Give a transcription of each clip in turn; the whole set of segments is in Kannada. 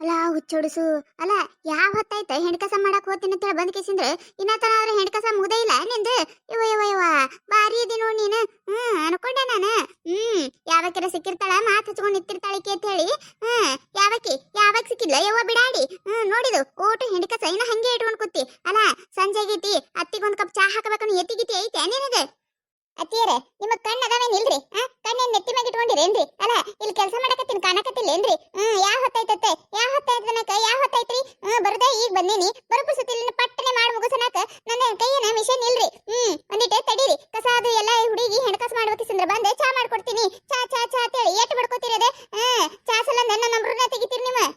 ಅಲ್ಲ ಹುಚ್ಚೊಡಸು ಅಲ್ಲ ಯಾವ ಹೊತ್ತಾಯ್ತ ಹೆಣ್ಕಸ ಮಾಡಕ್ ಹೋಗ್ತೀನಿ ಅಂತ ಹೇಳಿ ಬಂದ್ ಕೇಸಿಂದ್ರೆ ಇನ್ನತರ ಆದ್ರೆ ಹೆಣ್ಕಸ ಮುಗ್ದೇ ಇಲ್ಲ ನಿಂದು ಇವ ಇವ ಇವ ಬಾರಿ ಇದಿ ನೋಡಿ ನೀನು ಅನ್ಕೊಂಡೆ ನಾನು ಯಾವಕ್ಕೆರ ಸಿಕ್ಕಿರ್ತಾಳ ಮಾತು ಹಚ್ಕೊಂಡು ನಿಂತಿರ್ತಾಳಿಕೆ ಅಂತ ಹೇಳಿ ಯಾವಾಗ ಸಿಕ್ಕಿದ್ಲ ಯವ್ವ ಬಿಡಾಡಿ ನೋಡಿದು ಓಟು ಹೆಣ್ಕಸ ಇನ್ನ ಹಂಗೆ ಇಟ್ಕೊಂಡ್ ಕೂತಿ ಅಲ್ಲ ಸಂಜೆ ಆಗೈತಿ ಅತ್ತಿಗೊಂದ್ ಕಪ್ ಚಾ ಹಾಕಬೇಕು ಎತ್ತಿಗಿತಿ ಐತೆ ನಿನಗೆ ಅತ್ತಿಯರೇ ನಿಮ್ಮ ಕಣ್ಣು ಅದಾವೇನಿಲ್ರಿ ಕಣ್ಣೇನ್ ನೆತ್ತಿ ಮ್ಯಾಗ ಇಟ್ಕೊಂಡಿರೇನ್ರಿ ಅಲ್ಲ ಇಲ್ಲಿ ಕೆಲಸ ಮಾಡಕತ್ತೀನಿ ಕಾಣಕತ್ತಿಲ್ಲೇನ್ರಿ ಯಾವ ಹೊತ್ತಾಯ್ತತ್ತೆ ಯಾವ ಹೊತ್ತಾಯ್ತನಕ ಯಾವ ಹೊತ್ತಾಯ್ತ್ರಿ ಬರ್ದೆ ಈಗ ಬಂದೀನಿ ಬರೋಬ್ಬರ ಸುತ್ತಿಲಿನ ಪಟ್ಟನೆ ಮಾಡಿ ಮುಗಿಸನಕ ನನ್ನ ಕೈಯನ ಮಿಷನ್ ಇಲ್ರಿ ಒಂದಿಟ್ಟೆ ತಡೀರಿ ಕಸ ಅದು ಎಲ್ಲ ಹುಡುಗಿ ಹೆಣ್ಕಸ ಮಾಡ್ಬೇಕಿಸಂದ್ರ ಬಂದೆ ಚಾ ಮಾಡ್ಕೊಡ್ತೀನಿ ಚಾ ಚಾ ಚಾ ಅಂತೇಳಿ ಏಟು ಬಡ್ಕೋತಿರದೆ ಚಾ ಸಲ ನನ್ನ ನಂಬ್ರನ್ನ ತೆಗಿತೀರಿ ನಿಮ್ಮ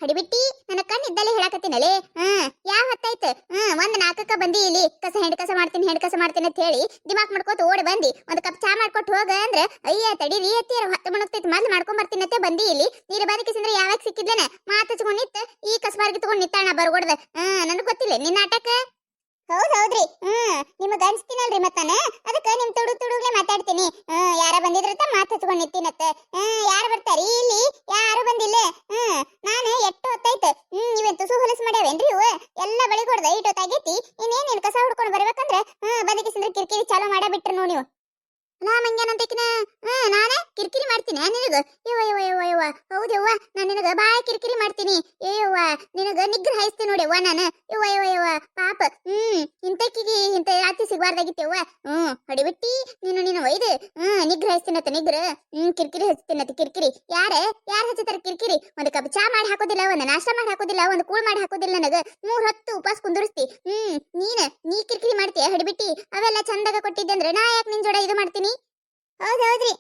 ಹಡಿಬಿಟ್ಟಿ ನನ್ನ ಕಣ್ಣಿದ್ದಲ್ಲೇ ಹೇಳಕತ್ತೀನಲ್ಲೇ ಯಾವ ಹೊತ್ತಾಯ್ತು ಒಂದ್ ನಾಲ್ಕಕ್ಕ ಬಂದಿ ಇಲ್ಲಿ ಹೆಣ್ಕಸ ಮಾಡ್ತೀನಿ ಅಂತ ಹೇಳಿ ದಿಮಾಕ್ ಮಾಡ್ಕೋತ ಓಡಿ ಬಂದಿ ಒಂದ್ ಕಪ್ ಚಾ ಮಾಡ್ಕೊಟ್ಟು ಹೋಗ ಅಂದ್ರೆ ಅಯ್ಯ ತಡೀರಿ ಅತ್ತಿಯರ ಹೊತ್ತು ಮಣಗ್ತೈತಿ ಮೊದ್ಲು ಮಾಡ್ಕೊಂಡ್ ಬರ್ತೀನಿ ಅಂತ ಬಂದಿ ಇಲ್ಲಿ ನೀರು ಬದಕಿಸಂದ್ರೆ ಯಾವಾಗ ಸಿಕ್ಕಿದ್ಲೇನ ಮಾತು ಹಚ್ಕೊಂಡ್ ನಿತ್ತ ಈ ಕಸಬಾರ್ಗಿ ತಗೊಂಡ್ ನಿತ್ತಾಳ ಬರ್ಗೊಡ್ದ ನನಗ್ ಗೊತ್ತಿಲ್ಲ ನಿನ್ನ ನಾಟಕ ಹೌದ್ರಿ ನಿಮಗ್ ಅನ್ಸ್ತೀನಲ್ರಿ ಮತ್ತಾನ ಅದಕ್ಕ ನಿಮ್ ತುಡುಗ್ಲೆ ಮಾತಾಡ್ತೀನಿ ಯಾರ ಬಂದಿದ್ರತ್ತ ಮಾತು ಹಚ್ಕೊಂಡ್ ನಿಂತೀನತ್ತ ಯಾರು ಬರ್ತಾರಿ ಇಲ್ಲಿ ಯಾರು ಬಂದಿಲ್ಲ ನಾನು ಎಟ್ಟು ಹೊತ್ತಾಯ್ತು ನೀವೆಂತ ತುಸು ಹೊಲಸು ಮಾಡ್ಯಾವೇನ್ರಿ ಇವು ಎಲ್ಲ ಬಳಿ ಕೊಡ್ದ ಇಟ್ಟೊತ್ತಾಗೈತಿ ಇನ್ನೇನ್ ಕಸ ಹುಡ್ಕೊಂಡು ಬರ್ಬೇಕಂದ್ರ ಬದಕಿಸಂದ್ರೆ ಕಿರಿಕಿರಿ ಚಾಲೂ ಮಾಡಬಿಟ್ರು ನೋಡಿ ನೀವು ನಾ ಮಂಗ್ಯಾನಂತಕಿನ ನಾನೇ ಕಿರಿಕಿರಿ ಮಾಡ್ತೀನಿ ನಿನಗ ಯವ್ವ ಹೌದವ್ವ ನಾನು ನಿನಗ ಬಾಳ ಕಿರಿಕಿರಿ ಮಾಡ್ತೀನಿ ಏಯವ್ವ ನಿನಗ ನಿಗ್ರಹ ಹಾಯಿಸ್ತೀನಿ ನೋಡ್ಯವ್ವ ನಾನು ಯವ್ವ ಪಾಪ ಇಂತಕಿಗೆ ಇಂತ ರಾತ್ರಿ ಸಿಗಬಾರ್ದಾಗಿತ್ತವ್ವ ಹೊಡಿಬಿಟ್ಟಿ ನೀನು ಒಯ್ದು ನಿಗ್ರಹ ಹಾಯಿಸ್ತೀನತ್ತ ನಿಗ್ರ ಕಿರಿಕಿರಿ ಹಚ್ತೀನತ್ತ ಕಿರಿಕಿರಿ ಯಾರ ಹಚ್ಚತಾರ ಕಿರಿಕಿರಿ ಒಂದು ಕಪ್ ಚಾ ಮಾಡಿ ಹಾಕೋದಿಲ್ಲ ಒಂದು ನಾಷ್ಟ ಮಾಡಿ ಹಾಕೋದಿಲ್ಲ ಒಂದು ಕೂಳ್ ಮಾಡಿ ಹಾಕೋದಿಲ್ಲ ನನಗ 3 ಹೊತ್ತು ಉಪವಾಸ ಕುಂದುರ್ಸ್ತಿ ನೀ ಕಿರಿಕಿರಿ ಮಾಡ್ತೀಯ ಹೊಡಿಬಿಟ್ಟಿ ಅವೆಲ್ಲ ಚಂದಾಗ ಕೊಟ್ಟಿದ್ದೆ ಅಂದ್ರೆ ನಾ ಯಾಕೆ ನಿನ್ ಜೋಡ ಇದು ಮಾಡ್ತೀನಿ ಹೌದ್ರಿ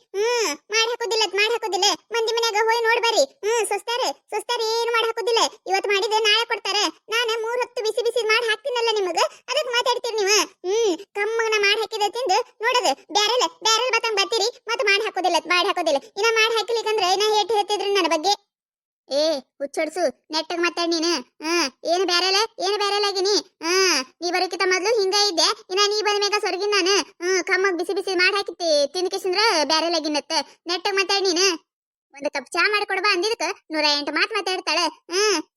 ಮಾಡಿ ಹಾಕೋದಿಲ್ಲ ಮಂದಿ ಮನ್ಯಾಗ ಹೋಗಿ ನೋಡ್ಬಾರಿ ಸುಸ್ತಾರ ಏನು ಮಾಡಿ ಹಾಕೋದಿಲ್ಲ ಇವತ್ತು ಮಾಡಿದ್ರೆ ನಾಳೆ ಕೊಡ್ತಾರ ನಾನು 3 ಹೊತ್ತು ಬಿಸಿ ಬಿಸಿ ಮಾಡಿ ಹಾಕ್ತೀನಲ್ಲ ನಿಮಗ ಅದಕ್ಕೆ ಮಾತಾಡ್ತೀರಿ ನೀವು ಕಮ್ಮನ ಮಾಡಿ ಹಾಕಿದ ತಿಂದು ನೋಡದು ಬ್ಯಾರಲ್ ಬತ್ತಂಗ್ ಬರ್ತೀರಿ ಮತ್ತೆ ಮಾಡಿ ಹಾಕೋದಿಲ್ಲ ಇನ್ನ ಮಾಡಿ ಹಾಕ್ಲಿಕ್ಕಂದ್ರೆ ನಾ ಹೇಟ್ ಹೇಳ್ತಿದ್ರಿ ನನ್ನ ಬಗ್ಗೆ ಹುಚ್ಚೊಡ್ಸು ನೆಟ್ಟಗ್ ಮಾತಾಡ್ ನೀನು ಏನು ಬ್ಯಾರಲ್ ಆಗಿನಿ ನೀ ಬರೋಕಿತ ಮೊದ್ಲು ಹಿಂಗ ಇದ್ದೆ ಇನ್ನ ನೀ ಬಂದ ಮೇಗ ಸೊರಗಿನ ನಾನು ಕಮ್ಮಗ್ ಬಿಸಿ ಬಿಸಿ ಮಾಡಿ ಹಾಕಿ ತಿನ್ಕಿಸಂದ್ರ ಬ್ಯಾರಲ್ ಆಗಿನತ್ತ ನೆಟ್ಟಗ್ ಮಾತಾಡ್ ನೀನು ಒಂದು ಕಪ್ ಚಾ ಮಾಡ್ಕೊಡ್ಬಾ ಅಂದಿದ್ಕ 108 ಮಾತು ಮಾತಾಡ್ತಾಳೆ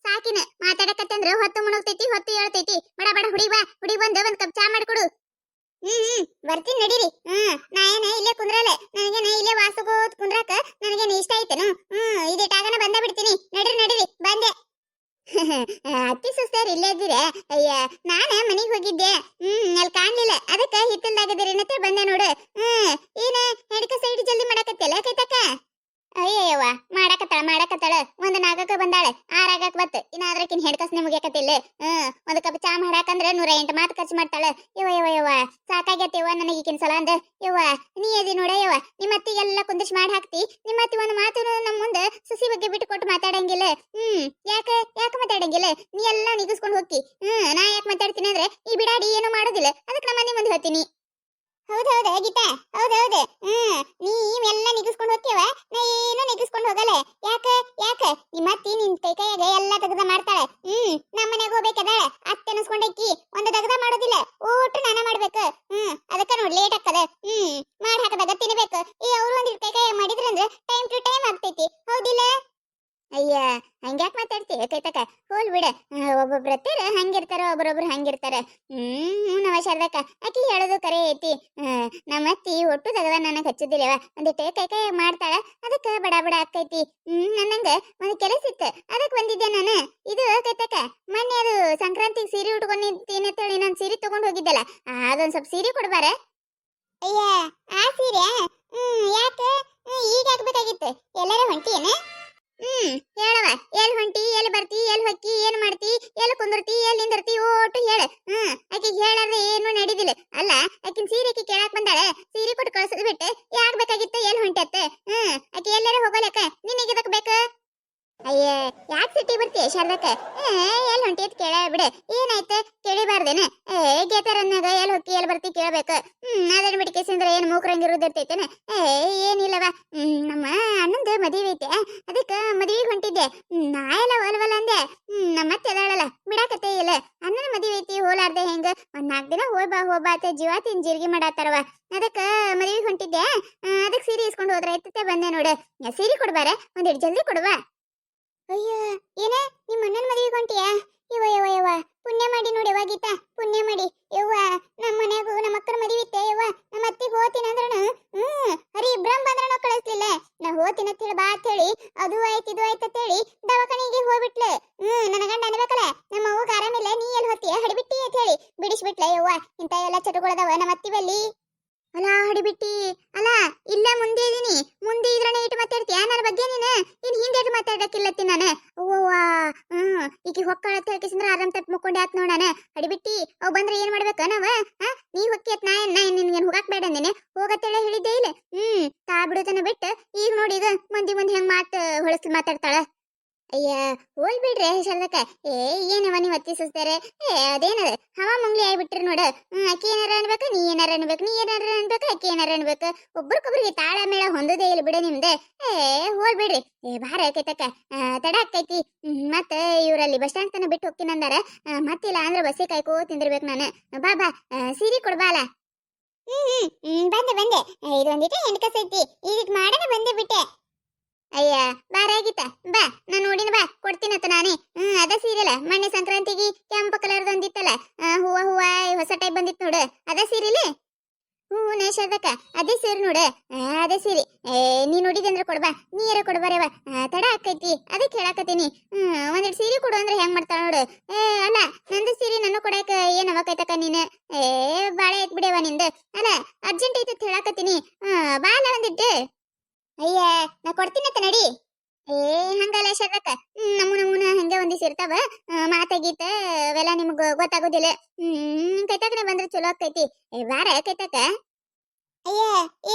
ಸಾಕಿನ ಮಾತಾಡಕತ್ತಂದ್ರ ಹೊತ್ತು ಮುಣಗ್ತೈತಿ ಹೊತ್ತು ಹೇಳ್ತೈತಿ ಬಡ ಹುಡಿ ಬಂದ ಒಂದ್ ಕಪ್ ಚಾ ಮಾಡ್ಕೊಡು ಬರ್ತೀನಿ ನಡೀರಿ ನಾ ಏನ ಇಲ್ಲೇ ಕುಂದ್ರಲ್ಲ ನನಗೇನ ಇಲ್ಲೇ ವಾಸಗೋತ್ ಕುಂದ್ರಾಕ ನನಗೇನ ಇಷ್ಟ ಆಯ್ತೇನು ಇದೇಟಾಗನ ಬಂದ ಬಿಡ್ತೀನಿ ನಡೀರಿ ಬಂದೆ ಅತ್ತಿ ಸುಸ್ತಾರ ಇಲ್ಲೇ ಇದ್ದೀರ ಅಯ್ಯ ನಾನ ಮನಿಗ್ ಹೋಗಿದ್ದೆ ಅಲ್ಲಿ ಕಾಣ್ಲಿಲ್ಲ ಅದಕ್ಕ ಹಿತ್ತಲ್ದಾಗದಿರೇನತ್ತೆ ಬಂದೆ ನೋಡು ಏನ ಹೆಡ್ಕ ಸೈಡ್ ಜಲ್ದಿ ಮಾಡಕತ್ತಲ್ಲ ಕೈತಕ್ಕ ಅಯ್ಯವ್ವ ಮಾಡಕತ್ತಾಳ ಒಂದ್ 4ಕ್ಕ ಬಂದಾಳೆ 6 ಆಗಕ್ ಬತ್ ಇನ್ನಾದ್ರಕಿನ್ ಹೆಡ್ಕಸ್ ಮುಗಿಯಕತ್ತಿಲ್ಲ ಒಂದ್ ಕಪ್ ಚಾ ಮಾಡಾಕಂದ್ರ 108 ಮಾತು ಖರ್ಚು ಮಾಡ್ತಾಳೆ ಯವ್ವ ಸಾಕಾಗ್ಯತಿವ್ವ ನನಗೆ ಈಗಿನ ಸಲ ಅಂದ ಯವ್ವ ನೀ ಎದಿ ನೋಡ ಯವ್ವ ನಿಮ್ಮ ಅತ್ತಿಗೆಲ್ಲ ಕುಂದಿಸ್ ಮಾಡಿ ಹಾಕ್ತಿ ನಿಮ್ಮ ಅತ್ತಿ ಒಂದು ಮಾತು ನಮ್ಮ ಮುಂದೆ ಸುಸಿ ಬಗ್ಗೆ ಬಿಟ್ಟು ಕೊಟ್ಟು ಮಾತಾಡಂಗಿಲ್ಲ ಯಾಕೆ ಮಾತಾಡಂಗಿಲ್ಲ ನೀ ಎಲ್ಲ ನಿಗಿಸ್ಕೊಂಡು ಹೋಗ್ತಿ ನಾ ಯಾಕೆ ಮಾತಾಡ್ತೀನಿ ಅಂದ್ರೆ ಈ ಬಿಡಾಡಿ ಏನು ಮಾಡೋದಿಲ್ಲ ಅದಕ್ಕೆ ನಮ್ಮ ಮನೆ ಮುಂದೆ ಹೇಳ್ತೀನಿ ಹೌದೌದ ಗೀತಾ ಹೌದೌದು ನೀ ಇವೆಲ್ಲ ನಿಗಿಸ್ಕೊಂಡು ಹೋಗ್ತೀವ ನಾ ಏನು ನಿಗಿಸ್ಕೊಂಡು ಹೋಗಲ್ಲ ಯಾಕ ನಿಮ್ಮ ಅತ್ತಿ ನಿನ್ ಕೈಯಾಗ ಎಲ್ಲ ತೆಗ್ದ ಮಾಡ್ತಾಳೆ ನಮ್ಮ ಮನೆಗೆ ಹೋಗ್ಬೇಕದಾಳ ಅತ್ತೆ ಅನ್ಸ್ಕೊಂಡಕ್ಕಿ ಒಂದು ತೆಗ್ದ ಮಾಡೋದಿಲ್ಲ ಊಟ ನಾನ ಮಾಡ್ಬೇಕು ಅದಕ್ಕ ನೋಡಿ ಲೇಟ್ ಆಗ್ತದ ಮಾಡಿ ಹಾಕದಾಗ ತಿನ್ಬೇಕು ಈ ಅವ್ರು ಒಂದಿಟ್ಟು ಕೈಯಾಗ ಮಾಡಿದ್ರಂದ್ರೆ ಟೈಮ್ ಟು ಟೈಮ್ ಆಗ್ತೈತಿ ಹೌದಿಲ್ಲ ಅಯ್ಯ ಹಂಗ್ಯಾಕ್ ಮಾತಾಡ್ತೀಯ ಕೈತಕ ಹೋಲ್ ಬಿಡ ಒಬ್ಬೊಬ್ರ ಹತ್ತಿರ ಹಂಗಿರ್ತಾರ ಒಬ್ಬರೊಬ್ರು ಹಂಗಿರ್ತಾರ ನಮ್ಮ ಶಾರದಕ್ಕ ಆಕಿ ಹೇಳೋದು ಕರೆ ಐತಿ ನಮ್ಮ ಅತ್ತಿ ಒಟ್ಟು ತಗದ ನನಗೆ ಹಚ್ಚುದಿಲ್ಲವ ಒಂದಿಟ್ಟು ಕೈ ಮಾಡ್ತಾಳ ಅದಕ್ಕ ಬಡ ಆಕೈತಿ ನನ್ನಂಗ ಒಂದು ಕೆಲಸ ಇತ್ತು ಅದಕ್ಕೆ ಬಂದಿದ್ದೆ ನಾನು ಇದು ಕೈತಕ ಮೊನ್ನೆ ಅದು ಸಂಕ್ರಾಂತಿಗೆ ಸೀರೆ ಉಟ್ಕೊಂಡಿದ್ದೀನಿ ಅಂತೇಳಿ ನಾನು ಸೀರೆ ತಗೊಂಡ್ ಹೋಗಿದ್ದಲ್ಲ ಅದೊಂದ್ ಸ್ವಲ್ಪ ಸೀರೆ ಕೊಡ್ಬಾರ ಅಯ್ಯ ಆ ಸೀರೆ ಯಾಕೆ ಈಗ ಹಾಕ್ಬೇಕಾಗಿತ್ತು ಎಲ್ಲಾರ ಹೊಂಟಿಯೇನ ಹೇಳವ ಎಲ್ಲಿ ಹೊಂಟಿ ಎಲ್ಲಿ ಬರ್ತಿ ಎಲ್ಲಿ ಹೊಕ್ಕಿ ಏನ್ ಮಾಡ್ತಿ ಎಲ್ಲಿ ಕುಂದಿರ್ತಿ ಎಲ್ಲಿ ನಿಂದಿರ್ತಿ ಓಟು ಹೇಳ ಆಕಿಗೆ ಹೇಳಾರ್ದೆ ಏನು ನಡೀದಿಲ್ಲ ಅಲ್ಲ ಆಕಿನ ಸೀರೆ ಕೇಳಾಕ್ ಬಂದಾಳೆ ಸೀರೆ ಕೊಟ್ಟು ಕಳ್ಸದ್ ಬಿಟ್ಟು ಯಾಕ್ ಬೇಕಾಗಿತ್ತು ಎಲ್ಲಿ ಹೊಂಟಿ ಅತ್ತ ಆಕಿ ಎಲ್ಲಾರ ಹೋಗಲಕ್ಕ ನಿನಗೆ ಇದಕ್ ಬೇಕು ಅಯ್ಯ ಯಾಕೆ ಸಿಟಿ ಬರ್ತೀಯ ಶಾರದಕ್ಕ ಎಲ್ಲಿ ಹೊಂಟಿ ಅಂತ ಕೇಳ ಬಿಡ ಏನಾಯ್ತು ಕೇಳಿಬಾರ್ದೇನ ಗೇತಾರನ್ನಾಗ ಎಲ್ಲಿ ಹೊಕ್ಕಿ ಎಲ್ಲಿ ಬರ್ತಿ ಕೇಳ್ಬೇಕು ಅದನ್ನ ಬಿಡ್ಕೇಸಂದ್ರೆ ಏನು ಮೂಕ್ರಂಗಿರೋದಿರ್ತೈತೇನ ಏನಿಲ್ಲವ ನಮ್ಮ ಅಣ್ಣಂದು ಮದುವೆ ಐತೆ ಅದಕ್ಕೆ ಮದುವೆಗೆ ಹೊಂಟಿದ್ದೆ ನಾ ಎಲ್ಲ ಒಲ್ವಲ್ಲ ಅಂದೆ ನಮ್ಮತ್ತೆ ಅದಾಳಲ್ಲ ಬಿಡಾಕತ್ತೆ ಇಲ್ಲ ಅಣ್ಣನ ಮದುವೆ ಐತಿ ಹೋಲಾರ್ದೆ ಹೆಂಗ ಒಂದ್ 4 ದಿನ ಹೋಗ್ಬಾ ಅತ್ತೆ ಜೀವ ತಿನ್ ಜೀರ್ಗಿ ಮಾಡಾತಾರವ ಅದಕ್ಕೆ ಮದುವೆಗೆ ಹೊಂಟಿದ್ದೆ ಅದಕ್ಕೆ ಸೀರೆ ಇಸ್ಕೊಂಡು ಹೋದ್ರೆ ಐತತೆ ಬಂದೆ ನೋಡು ಸೀರೆ ಕೊಡ್ಬಾರ ಒಂದಿಟ್ಟು ಜಲ್ದಿ ಕೊಡುವ ಅಯ್ಯ ಹೇಳಿ ದವಾಖಾನಿಗೆ ಹೋಗ್ಬಿಟ್ಲೆ. ನನ್ನ ಗಂಡ ಅನ್ಬೇಕಲ್ಲ ನಮ್ಮ ಅವ್ವಗ ಆರಾಮಿಲ್ಲ, ನೀ ಎಲ್ಲಿ ಹೋಗ್ತೀಯ ಹಡಿಬಿಟ್ಟಿ ಅಂತ ಹೇಳಿ ಬಿಡಿಸ್ಬಿಟ್ಲೆ. ಯವ್ವ ಇಂತ ಎಲ್ಲ ಚಟಗಳದಾವ ನಮ್ಮ ಅತ್ತಿವಲ್ಲಿ. ಅಲ್ಲ ಹಡಿಬಿಟ್ಟಿ, ಅಲ್ಲ ಇಲ್ಲ ಮುಂದೆ ಇದೀನಿ, ಮುಂದೆ ಇದ್ರನೇ ಇಟ್ಟು ಮಾತಾಡ್ತೀಯ ನನ್ನ ಬಗ್ಗೆ ನೀನು? ಇನ್ ಹಿಂದೆ ಇಟ್ಟು ಮಾತಾಡಕ್ಕಿಲ್ಲತ್ತಿ ನಾನು. ಅವ್ವ ಈಕಿ ಹೊಕ್ಕಳ ಅಂತ ಹೇಳ್ಕಿಸಿಂದ್ರ ಆರಾಮ್ ತಪ್ಪು ಮುಕ್ಕೊಂಡೆ ಆತ್ ನೋಡಾನ. ಹಡಿಬಿಟ್ಟಿ ಅವ್ ಬಂದ್ರೆ ಏನ್ ಮಾಡ್ಬೇಕ ನಾವ? ನೀ ಹೊಕ್ಕಿ ಅತ್ ನಾ ನಿನ್ಗೇನ್ ಹೋಗಾಕ್ ಬೇಡ ಅಂದೇನೆ, ಹೋಗತ್ತೇಳ ಹೇಳಿದ್ದೆ ಇಲ್ಲ. ತಾ ಬಿಡುತನ ಬಿಟ್ಟು ಈಗ ನೋಡಿ ಇದು ಮಂದಿ ಹೆಂಗ್ ಹೊಳಸ್ ಮಾತಾಡ್ತಾಳ. ಅಯ್ಯ ಹೋಲ್ ಬಿಡ್ರಿ ಶರದಕ್ಕ. ಏನವ ನೀವ್ ಅತ್ತಿ ಸುಸ್ತಾರೆ. ಅದೇನದ ಹವಾ ಮುಂಗ್ಲಿ ಆಗ್ಬಿಟ್ರಿ ನೋಡು. ಅಕ್ಕಿ ಏನಾರ ಅನ್ಬೇಕು, ನೀ ಏನಾರ ಅನ್ಬೇಕು, ನೀ ಏನಾರ ಅನ್ಬೇಕು, ಅಕ್ಕಿ ಏನಾರ ಅನ್ಬೇಕು. ಒಬ್ರಿಗೊಬ್ರಿಗೆ ತಾಳ ಮೇಳ ಹೊಂದೋದೇ ಇಲ್ಲ ಬಿಡ ನಿಮ್ದೆ. ಹೋಲ್ ಬಿಡ್ರಿ. ಭಾರ ಆಕೈತಕ್ಕ, ತಡ ಆಕೈತಿ. ಮತ್ತ ಇವ್ರಲ್ಲಿ ಬಸ್ ಸ್ಟ್ಯಾಂಡ್ ತನ ಬಿಟ್ಟು ಹೋಗ್ತೀನಂದಾರ. ಮತ್ತಿಲ್ಲ ಅಂದ್ರೆ ಬಸ್ಸೇ ಕಾಯ್ಕೋ ತಿಂದಿರ್ಬೇಕು ನಾನು. ಬಾ ಬಾ ಸೀರೆ ಕೊಡ್ಬಾಲ. ಬಂದೆ ಇದೊಂದಿಟ್ಟು ಹೆಂಡ್ ಕಸೈತಿ, ಇದಕ್ ಮಾಡನೆ ಬಂದೆ ಬಿಟ್ಟೆ. ಅಯ್ಯ ಬಾರಾಗಿತ್ತ ಬಾ, ನಾನು ನೋಡಿನ ಬಾ ಕೊಡ್ತೀನತ್ತ ನಾನೇ. ಅದ ಸೀರೆಲ್ಲ ಮೊನ್ನೆ ಸಂಕ್ರಾಂತಿಗೆ ಕೆಂಪು ಕಲರ್ದು ಒಂದಿತ್ತಲ್ಲ, ಹೂವ ಹೊಸ ಟೈಪ್ ಬಂದಿತ್ತು ನೋಡು, ಅದ ಸೀರೆಲಿ. ನೇಷದಕ್ಕ ಅದೇ ಸೀರೆ ನೋಡು, ಅದೇ ಸೀರೆ. ನೀ ನೋಡಿದಂದ್ರೆ ಕೊಡ್ಬಾ, ನೀರ ಕೊಡ್ಬಾರವ. ತಡ ಆಕೈತಿ ಅದಕ್ಕೆ ಹೇಳಾಕತ್ತೀನಿ. ಒಂದೆರಡು ಸೀರೆ ಕೊಡು ಅಂದ್ರೆ ಹೆಂಗ್ ಮಾಡ್ತಾಳ ನೋಡು. ಅಲ್ಲ ನಂದು ಸೀರೆ ನನ್ನ ಕೊಡಾಕ ಏನ್ ಅವಕೈತಕ್ಕ ನೀನು? ಬಾಳೆ ಐತ್ ಬಿಡವ ನಿಂದು. ಅಲ್ಲ ಅರ್ಜೆಂಟ್ ಐತೆ ಹೇಳಾಕತ್ತೀನಿ. ಬಾಲ ಒಂದಿಟ್ಟು. ಅಯ್ಯ ನಾ ಕೊಡ್ತೀನತ್ತ ನಡಿ. ಹಂಗಲ್ಲ ಶರದಕ್ಕ, ನಮೂನ ಹಂಗೆ ಒಂದಿಸ್ ಇರ್ತಾವ, ಮಾತಾಗೀತ ಅವೆಲ್ಲ ನಿಮ್ಗ ಗೊತ್ತಾಗೋದಿಲ್ಲ. ಕೈತಾಕನೆ ಬಂದ್ರೆ ಚಲೋ ಆಕೈತಿ. ಬಾರ ಕೈತಾಕ. ಅಯ್ಯ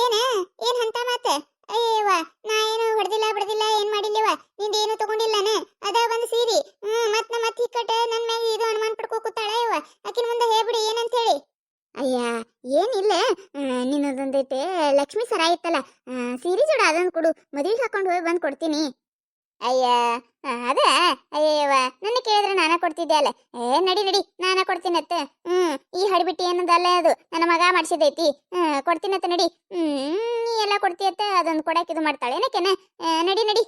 ಏನ್ ಅಂತ ಮಾತ? ಅಯ್ಯವ್ವ ನಾ ಏನು ಹೊಡೆದಿಲ್ಲ ಏನ್ ಮಾಡಿಲ್ಲವ, ನಿಂದೇನು ತಗೊಂಡಿಲ್ಲನ? ಅದ ಬಂದ್ ಸೀರಿ. ಮತ್ ನಮ್ಮ ಅತ್ತಿ ಕಟ್ಟ ನನ್ ಮ್ಯಾಗ ಇದು ಅನುಮಾನ ಪಡ್ಕೋ ಕೂತಾಳ. ಅಯ್ಯವ್ವ ಆಕಿನ ಮುಂದೆ ಹೇಳ್ಬಿಡಿ ಏನಂತ ಹೇಳಿ. ಅಯ್ಯ ಏನಿಲ್ಲ, ನಿನ್ನದೊಂದೈತೆ ಲಕ್ಷ್ಮೀ ಸರ ಇತ್ತಲ್ಲ, ಸೀರೆ ಜೋಡ ಅದೊಂದು ಕೊಡು, ಮದುವೆಗೆ ಹಾಕೊಂಡು ಹೋಗಿ ಬಂದು ಕೊಡ್ತೀನಿ. ಅಯ್ಯ ಅದ ಅಯ್ಯವ್ವ ನನ್ನ ಕೇಳಿದ್ರೆ ನಾನ ಕೊಡ್ತಿದ್ದೆ ಅಲ್ಲ. ನಡಿ ನಾನ ಕೊಡ್ತೀನತ್ತ. ಈ ಹಡಿಬಿಟ್ಟಿ ಏನದಲ್ಲ, ಅದು ನನ್ನ ಮಗ ಮಾಡಿಸಿದೈತಿ. ಕೊಡ್ತೀನತ್ತ ನಡಿ. ನೀ ಎಲ್ಲ ಕೊಡ್ತೀಯತ್ತ, ಅದೊಂದು ಕೊಡಾಕ ಇದು ಮಾಡ್ತಾಳೆ ಏನಕ್ಕೇನ. ನಡಿ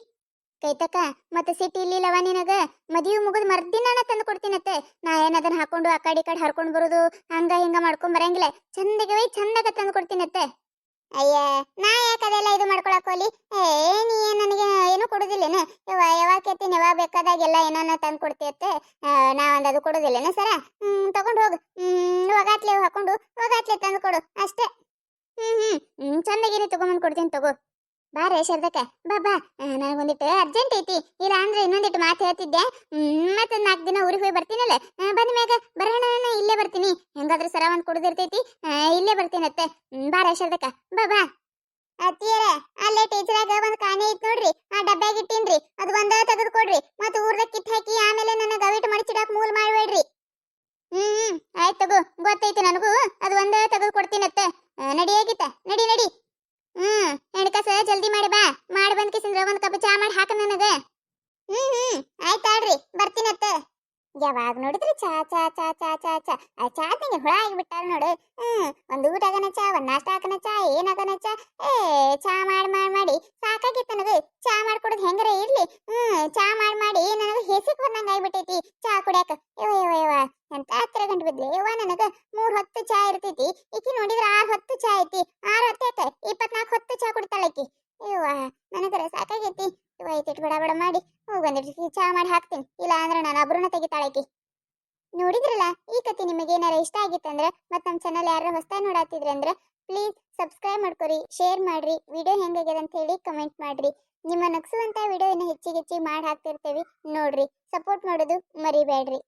ಕೈತಕ್ಕ ಮತ್ತೆ ಸಿಟಿ ಇಲ್ಲಿಲ್ಲವ ನಿನಗ? ಮದುವೆ ಮುಗಿದ್ ಮರ್ದಿನ ತಂದು ಕೊಡ್ತೀನತ್ತೆ. ನಾ ಏನದನ್ನ ಹಾಕೊಂಡು ಆ ಕಡೆ ಹರ್ಕೊಂಡ್ ಬರೋದು ಹಂಗ ಹಿಂಗ ಮಾಡ್ಕೊಂಡ್ ಬರಂಗಿಲ್ಲ, ಚಂದಗೆ ಚಂದಾಗ ತಂದು ಕೊಡ್ತೀನತ್ತೆ. ಅಯ್ಯ ನಾ ಯಾಕದೆಲ್ಲ ಇದು ಮಾಡ್ಕೊಳಕೋಲಿ? ನೀ ನನಗೆ ಏನು ಕೊಡುದಿಲ್ಲೇನು? ಯಾವಾಗ ಕೇಳ್ತೀನಿ, ಯಾವಾಗ ಬೇಕಾದಾಗೆಲ್ಲ ಏನನ್ನ ತಂದು ಕೊಡ್ತೀಯತ್ತೆ. ನಾ ಒಂದ್ ಅದು ಕೊಡುದಿಲ್ಲೇನು ಸರ? ತಗೊಂಡು ಹೋಗು. ಒಗಾತ್ಲೆ ಹಾಕೊಂಡು ಒಗಾತ್ಲೆ ತಂದು ಕೊಡು ಅಷ್ಟೇ. ಚಂದಗೇನೆ ತಗೊಂಬಂದು ಕೊಡ್ತೀನಿ ತಗೋ. ಬಾರೇ ಶರದಕ್ಕ ಬಾ. ನನಗೊಂದಿಟ್ಟು ಅರ್ಜೆಂಟ್ ಐತಿ, ಇಲ್ಲ ಅಂದ್ರೆ ಇನ್ನೊಂದಿಟ್ಟು ಮಾತು ಹೇಳ್ತಿದ್ದೆ. ಮತ್ತೊಂದು 4 ದಿನ ಊರಿಗೆ ಹೋಗಿ ಬರ್ತೀನಲ್ಲ, ಬಂದ ಮ್ಯಾಗ ಬರೋಣ ಇಲ್ಲೇ ಬರ್ತೀನಿ. ಹೆಂಗಾದ್ರೂ ಸರ ಒಂದು ಕೊಡುದಿರ್ತೈತಿ, ಇಲ್ಲೇ ಬರ್ತೀನತ್ತೆ. ಬಾರ ಶರದಕ್ಕ ಬಾ. ಅತ್ತಿಯರ ಅಲ್ಲೇ ಟೀಚರಾಗ ಒಂದು ಕಾಣೆ ಐತ್ ನೋಡ್ರಿ, ಆ ಡಬ್ಬ್ಯಾಗ ಇಟ್ಟೀನ್ರಿ, ಅದು ಒಂದ ತೆಗೆದು ಕೊಡ್ರಿ. ಮತ್ತೆ ಊರ್ದಾಗ ಕಿತ್ ಹಾಕಿ ಆಮೇಲೆ ನನ್ನ ಗವಿಟ್ ಮಡಿಚಿಡಾಕ ಮೂಲ್ ಮಾಡ್ಬೇಡ್ರಿ. ಆಯ್ತು ತಗೋ, ಗೊತ್ತೈತಿ ನನಗೂ, ಅದು ಒಂದ ತೆಗೆದು ಕೊಡ್ತೀನತ್ತೆ. ನಡಿಯಾಗಿತ್ತ ನಡಿ. ಹೆಣ್ಕಸ ಜಲ್ದಿ ಮಾಡಿ ಬಾ, ಮಾಡಿ ಬಂದ್ ಕಿಸಿಂದ್ರ ಒಂದ್ ಕಪ್ ಚಾ ಮಾಡಿ ಹಾಕ ನನಗ. ಆಯ್ತಾಳ್ರಿ ಬರ್ತೀನತ್ತ. ಯಾವಾಗ ನೋಡಿದ್ರಿ ಚಾ ಚಾ ಚಾ ಚಾ ಚಾ ಚಾ ಆ ಚಾ ತಂಗೆ ಹುಳ ಆಗಿಬಿಟ್ಟಾರ ನೋಡು. ಒಂದ್ ಊಟ ಆಗನ ಚಾ, ಒಂದ್ ನಾಷ್ಟ ಆಗನ ಚಾ, ಏನಾಗನ ಚಾ. ಚಾ ಮಾಡಿ ಸಾಕಾಗಿತ್ತು ನನಗ. ಚಾ ಮಾಡ್ಕೊಡೋದು ಹೆಂಗರ ಇರ್ಲಿ, ಚಾ ಮಾಡಿ ನನಗ ಹೆಸಿಕ್ ಬಂದಂಗ ಆಗ್ಬಿಟ್ಟೈತಿ ಚಾ ಕುಡ್ಯಾಕ. ಯವ್ವ ಎಂತ ಹತ್ತಿರ ಗಂಟು ಬಿದ್ಲಿ ಯವ್ವ ನನಗ. 3 ಹೊತ್ತು ಚಾ ಇರ್ತೈತಿ, ಈಕಿ ನೋಡಿದ್ರ 6 ಹೊತ್ತು ಚಾ ಐತಿ. 6 ಹೊತ್ತೈತೆ 24 ಹೊತ್ತು ಚಾ ಕುಡಿತಾಳಕಿ. ಯವ್ವ ನನಗರ ಸಾಕಾಗೈತಿ. ಐತಿಟ್ ಬಡ ಮಾಡಿ ಹೋಗಂದಿಟ್ಟು ಚಾ ಮಾಡಿ ಹಾಕ್ತೀನಿ, ಇಲ್ಲ ಅಂದ್ರೆ ನಾನು ಅಬ್ರನ್ನ ತೆಗಿತಾಳಕಿ. ನೋಡಿದ್ರಲ್ಲ, ಈ ಕತೆ ನಿಮಗೆ ಏನಾರ ಇಷ್ಟ ಆಗಿತ್ತಂದ್ರೆ ಮತ್ತೆ ನಮ್ಮ ಚಾನಲ್ ಯಾರು ಹೊಸದಾಗಿ ನೋಡಾತಿದ್ರಿ ಅಂದ್ರೆ ಪ್ಲೀಸ್ ಸಬ್ಸ್ಕ್ರೈಬ್ ಮಾಡ್ಕೊರಿ, ಶೇರ್ ಮಾಡ್ರಿ, ವಿಡಿಯೋ ಹೆಂಗಾಗ್ಯದ ಅಂತ ಹೇಳಿ ಕಮೆಂಟ್ ಮಾಡ್ರಿ. ನಿಮ್ಮ ನಗಿಸುವಂತ ವಿಡಿಯೋ ಹೆಚ್ಚಿಗೆ ಮಾಡಿ ಹಾಕ್ತಿರ್ತೇವಿ ನೋಡ್ರಿ. ಸಪೋರ್ಟ್ ಮಾಡೋದು ಮರಿಬೇಡ್ರಿ.